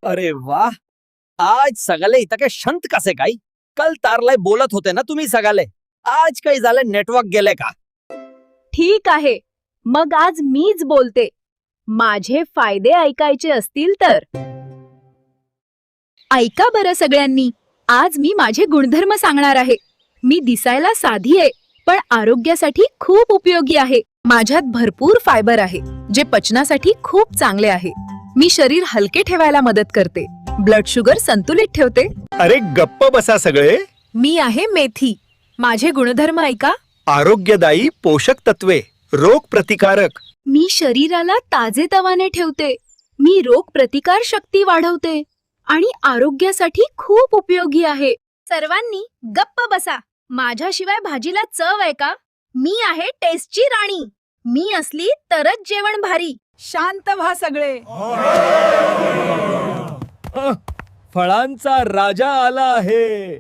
अरे वाह, आज सगळे इथं काय शांत कसे काय? कल तारलाय बोलत होते ना तुम्ही सगळे. आज काही झालं, नेटवर्क गेले का? ठीक आहे, मग आज मीच बोलते. माझे फायदे ऐकायचे असतील तर ऐका बरं सगळ्यांनी. आज मी माझे गुणधर्म सांगणार आहे. मी दिसायला साधी आहे, पण आरोग्यासाठी खूप उपयोगी आहे. माझ्यात भरपूर फायबर आहे, जे पचनासाठी खूप चांगले आहे. मी शरीर हलके ठेवायला मदत करते, ब्लड शुगर संतुलित ठेवते. अरे गप्प बसा सगळे. मी आहे मेथी. माझे गुणधर्म ऐका. आरोग्यदायी पोषक तत्वे, रोग प्रतिकारक. मी शरीराला ताजेतवाने ठेवते. मी रोग प्रतिकार शक्ती वाढवते आणि आरोग्यासाठी खूप उपयोगी आहे. सर्वांनी गप्प बसा. माझ्याशिवाय भाजीला चव आहे का? मी आहे टेस्टची राणी. मी असली तरच जेवण भारी. शांत व्हा सगळे. फळांचा राजा आला आहे.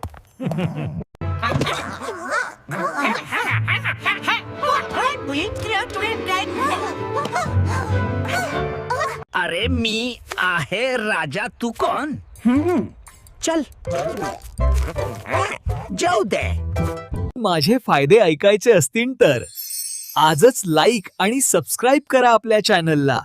अरे मी आहे राजा, तू कोण? चल जाऊ दे. माझे फायदे ऐकायचे असतील तर आजच लाईक आणि सबस्क्राईब करा आपल्या चॅनलला.